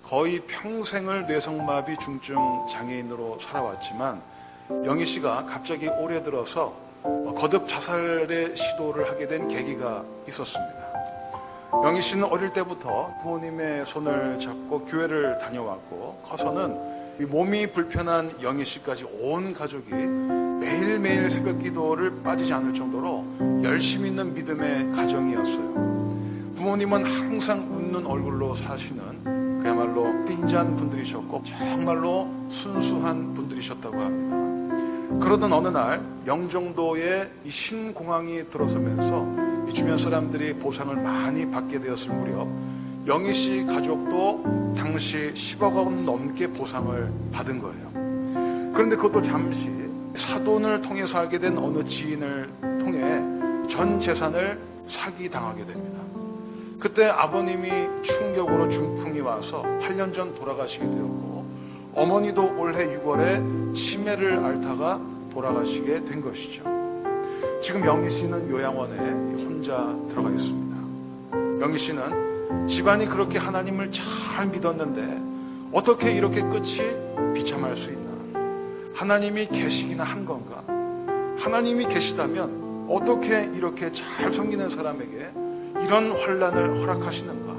거의 평생을 뇌성마비 중증 장애인으로 살아왔지만 영희 씨가 갑자기 올해 들어서 거듭 자살의 시도를 하게 된 계기가 있었습니다. 영희 씨는 어릴 때부터 부모님의 손을 잡고 교회를 다녀왔고 커서는 몸이 불편한 영희 씨까지 온 가족이 매일매일 새벽 기도를 빠지지 않을 정도로 열심히 있는 믿음의 가정이었어요. 부모님은 항상 웃는 얼굴로 사시는 그야말로 빈잔 분들이셨고 정말로 순수한 분들이셨다고 합니다. 그러던 어느 날 영종도에 이 신공항이 들어서면서 이 주변 사람들이 보상을 많이 받게 되었을 무렵 영희 씨 가족도 당시 10억 원 넘게 보상을 받은 거예요. 그런데 그것도 잠시 사돈을 통해서 알게 된 어느 지인을 통해 전 재산을 사기당하게 됩니다. 그때 아버님이 충격으로 중풍이 와서 8년 전 돌아가시게 되었고 어머니도 올해 6월에 치매를 앓다가 돌아가시게 된 것이죠. 지금 영희 씨는 요양원에 혼자 들어가 있습니다. 영희 씨는 집안이 그렇게 하나님을 잘 믿었는데 어떻게 이렇게 끝이 비참할 수 있나? 하나님이 계시기나 한 건가? 하나님이 계시다면 어떻게 이렇게 잘 섬기는 사람에게 이런 환난을 허락하시는가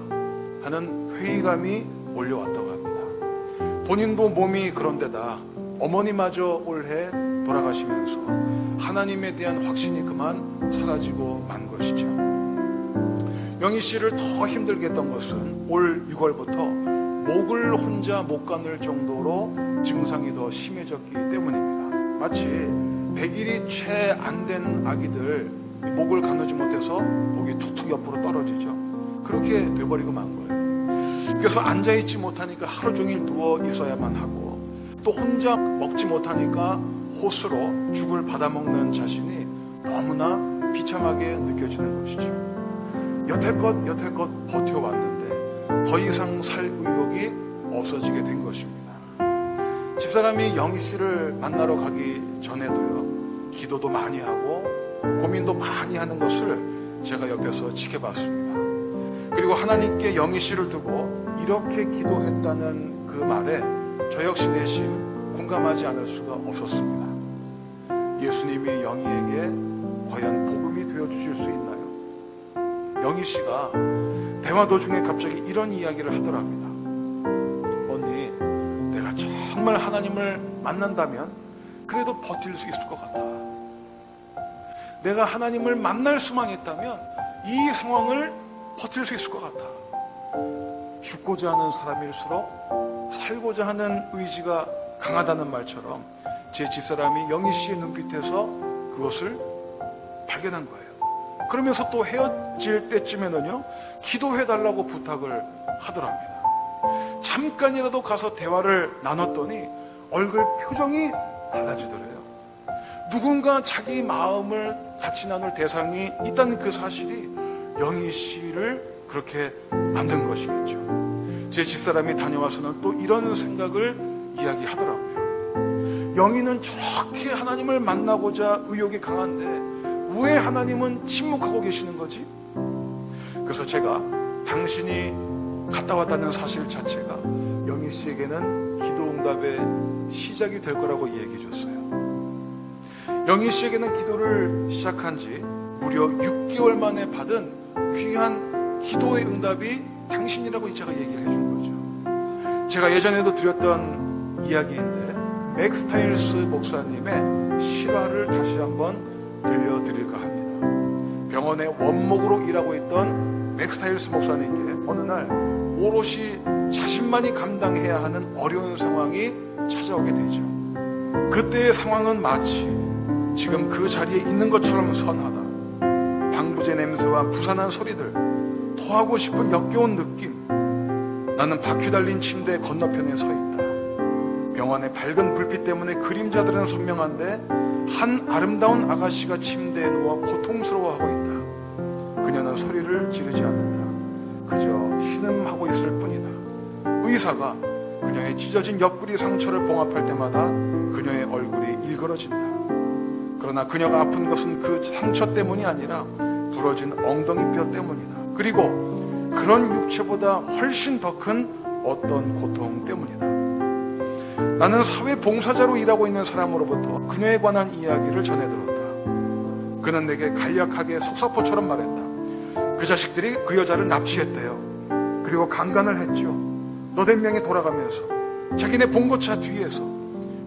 하는 회의감이 몰려왔다고 합니다. 본인도 몸이 그런데다 어머니마저 올해 돌아가시면서 하나님에 대한 확신이 그만 사라지고 만 것이죠. 영희 씨를 더 힘들게 했던 것은 올 6월부터 목을 혼자 못 가눌 정도로 증상이 더 심해졌기 때문입니다. 마치 100일이 채 안 된 아기들 목을 가누지 못해서 목이 툭툭 옆으로 떨어지죠. 그렇게 돼버리고 만 거예요. 그래서 앉아있지 못하니까 하루 종일 누워 있어야만 하고 또 혼자 먹지 못하니까 호스로 죽을 받아먹는 자신이 너무나 비참하게 느껴지는 것이죠. 여태껏 버텨왔는데 더 이상 살 의욕이 없어지게 된 것입니다. 집사람이 영희 씨를 만나러 가기 전에도요, 기도도 많이 하고 고민도 많이 하는 것을 제가 옆에서 지켜봤습니다. 그리고 하나님께 영희 씨를 두고 이렇게 기도했다는 그 말에 저 역시 내심 공감하지 않을 수가 없었습니다. 예수님이 영희에게 과연 복음이 되어주실 수 있나요? 영희 씨가 대화 도중에 갑자기 이런 이야기를 하더랍니다. 언니, 내가 정말 하나님을 만난다면 그래도 버틸 수 있을 것 같아. 내가 하나님을 만날 수만 있다면 이 상황을 버틸 수 있을 것 같아. 죽고자 하는 사람일수록 살고자 하는 의지가 강하다는 말처럼 제 집사람이 영희 씨의 눈빛에서 그것을 발견한 거예요. 그러면서 또 헤어질 때쯤에는요, 기도해달라고 부탁을 하더랍니다. 잠깐이라도 가서 대화를 나눴더니 얼굴 표정이 달라지더래요. 누군가 자기 마음을 같이 나눌 대상이 있다는 그 사실이 영희 씨를 그렇게 만든 것이겠죠. 제 집사람이 다녀와서는 또 이런 생각을 이야기하더라고요. 영희는 저렇게 하나님을 만나고자 의욕이 강한데 왜 하나님은 침묵하고 계시는 거지? 그래서 제가 당신이 갔다 왔다는 사실 자체가 영희 씨에게는 기도응답의 시작이 될 거라고 얘기해 줬어요. 영희 씨에게는 기도를 시작한 지 무려 6개월 만에 받은 귀한 기도의 응답이 당신이라고 제가 얘기를 해준 거죠. 제가 예전에도 드렸던 이야기인데 맥스타일스 목사님의 실화를 다시 한번 들려드릴까 합니다. 병원에 원목으로 일하고 있던 맥스타일스 목사님께 어느 날 오롯이 자신만이 감당해야 하는 어려운 상황이 찾아오게 되죠. 그때의 상황은 마치 지금 그 자리에 있는 것처럼 선하다. 방부제 냄새와 부산한 소리들, 토하고 싶은 역겨운 느낌. 나는 바퀴 달린 침대 건너편에 서 있다. 병원의 밝은 불빛 때문에 그림자들은 선명한데 한 아름다운 아가씨가 침대에 누워 고통스러워하고 있다. 그녀는 소리를 지르지 않는다. 그저 신음하고 있을 뿐이다. 의사가 그녀의 찢어진 옆구리 상처를 봉합할 때마다 그녀의 얼굴이 일그러진다. 그러나 그녀가 아픈 것은 그 상처 때문이 아니라 부러진 엉덩이뼈 때문이다. 그리고 그런 육체보다 훨씬 더 큰 어떤 고통 때문이다. 나는 사회봉사자로 일하고 있는 사람으로부터 그녀에 관한 이야기를 전해 들었다. 그는 내게 간략하게 속사포처럼 말했다. 그 자식들이 그 여자를 납치했대요. 그리고 강간을 했죠. 너댓 명이 돌아가면서 자기네 봉고차 뒤에서,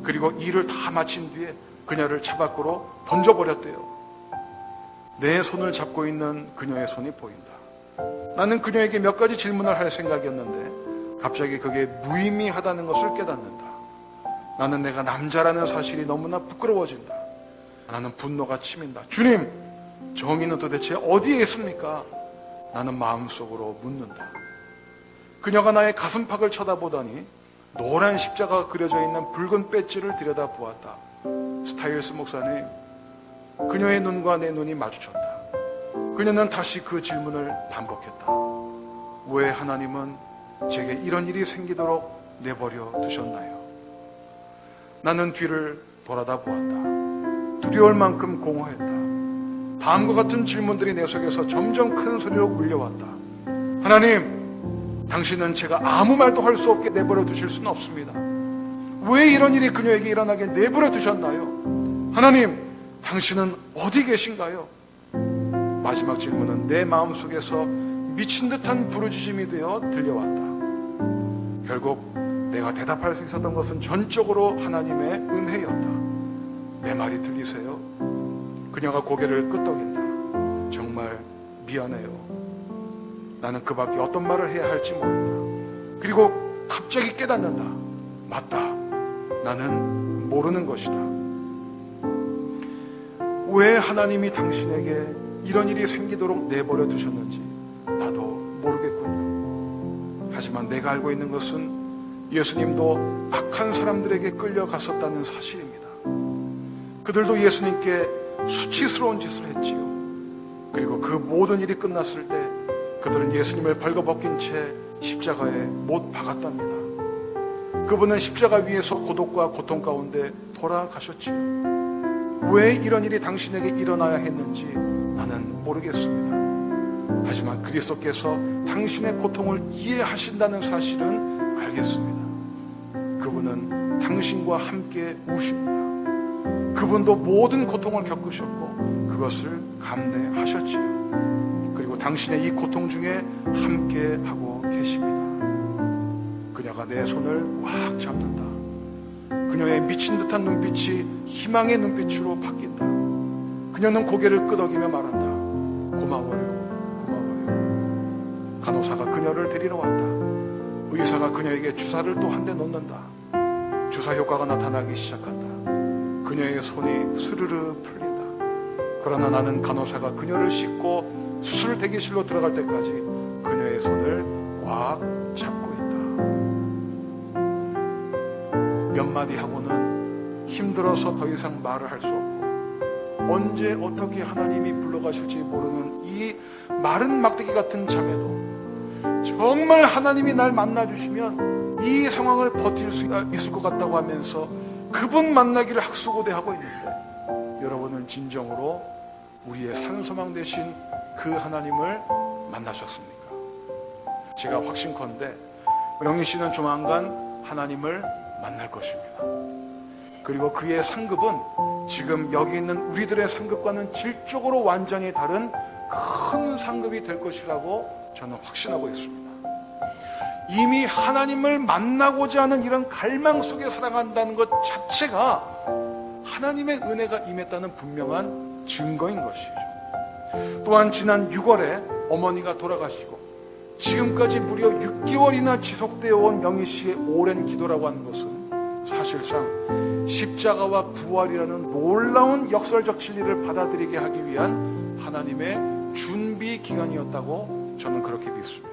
그리고 일을 다 마친 뒤에 그녀를 차 밖으로 던져버렸대요. 내 손을 잡고 있는 그녀의 손이 보인다. 나는 그녀에게 몇 가지 질문을 할 생각이었는데 갑자기 그게 무의미하다는 것을 깨닫는다. 나는 내가 남자라는 사실이 너무나 부끄러워진다. 나는 분노가 치민다. 주님, 정의는 도대체 어디에 있습니까? 나는 마음속으로 묻는다. 그녀가 나의 가슴팍을 쳐다보더니 노란 십자가가 그려져 있는 붉은 배지를 들여다보았다. 스타일스 목사님, 그녀의 눈과 내 눈이 마주쳤다. 그녀는 다시 그 질문을 반복했다. 왜 하나님은 제게 이런 일이 생기도록 내버려 두셨나요? 나는 뒤를 돌아다 보았다. 두려울 만큼 공허했다. 다음과 같은 질문들이 내 속에서 점점 큰 소리로 울려왔다. 하나님, 당신은 제가 아무 말도 할 수 없게 내버려 두실 수는 없습니다. 왜 이런 일이 그녀에게 일어나게 내버려 두셨나요? 하나님, 당신은 어디 계신가요? 마지막 질문은 내 마음속에서 미친 듯한 부르짖음이 되어 들려왔다. 결국 내가 대답할 수 있었던 것은 전적으로 하나님의 은혜였다. 내 말이 들리세요? 그녀가 고개를 끄덕인다. 정말 미안해요. 나는 그 밖에 어떤 말을 해야 할지 모른다. 그리고 갑자기 깨닫는다. 맞다. 나는 모르는 것이다. 왜 하나님이 당신에게 이런 일이 생기도록 내버려 두셨는지 나도 모르겠군요. 하지만 내가 알고 있는 것은 예수님도 악한 사람들에게 끌려갔었다는 사실입니다. 그들도 예수님께 수치스러운 짓을 했지요. 그리고 그 모든 일이 끝났을 때 그들은 예수님을 벌거벗긴 채 십자가에 못 박았답니다. 그분은 십자가 위에서 고독과 고통 가운데 돌아가셨지요. 왜 이런 일이 당신에게 일어나야 했는지 나는 모르겠습니다. 하지만 그리스도께서 당신의 고통을 이해하신다는 사실은 알겠습니다. 그분은 당신과 함께 우십니다. 그분도 모든 고통을 겪으셨고 그것을 감내하셨지요. 그리고 당신의 이 고통 중에 함께 하고 계십니다. 그녀가 내 손을 꽉 잡는다. 그녀의 미친 듯한 눈빛이 희망의 눈빛으로 바뀐다. 그녀는 고개를 끄덕이며 말한다. 고마워요, 고마워요. 간호사가 그녀를 데리러 왔다. 의사가 그녀에게 주사를 또 한 대 놓는다. 주사 효과가 나타나기 시작한다. 그녀의 손이 스르르 풀린다. 그러나 나는 간호사가 그녀를 싣고 수술 대기실로 들어갈 때까지 그녀의 손을 꽉 잡고 있다. 몇 마디 하고는 힘들어서 더 이상 말을 할 수 없고 언제 어떻게 하나님이 불러가실지 모르는 이 마른 막대기 같은 잠에도 정말 하나님이 날 만나주시면 이 상황을 버틸 수 있을 것 같다고 하면서 그분 만나기를 학수고대하고 있는데 여러분은 진정으로 우리의 산소망 되신 그 하나님을 만나셨습니까? 제가 확신컨대 영희 씨는 조만간 하나님을 만날 것입니다. 그리고 그의 상급은 지금 여기 있는 우리들의 상급과는 질적으로 완전히 다른 큰 상급이 될 것이라고 저는 확신하고 있습니다. 이미 하나님을 만나고자 하는 이런 갈망 속에 살아간다는 것 자체가 하나님의 은혜가 임했다는 분명한 증거인 것이죠. 또한 지난 6월에 어머니가 돌아가시고 지금까지 무려 6개월이나 지속되어 온 명희 씨의 오랜 기도라고 하는 것은 사실상 십자가와 부활이라는 놀라운 역설적 진리를 받아들이게 하기 위한 하나님의 준비 기간이었다고 저는 그렇게 믿습니다.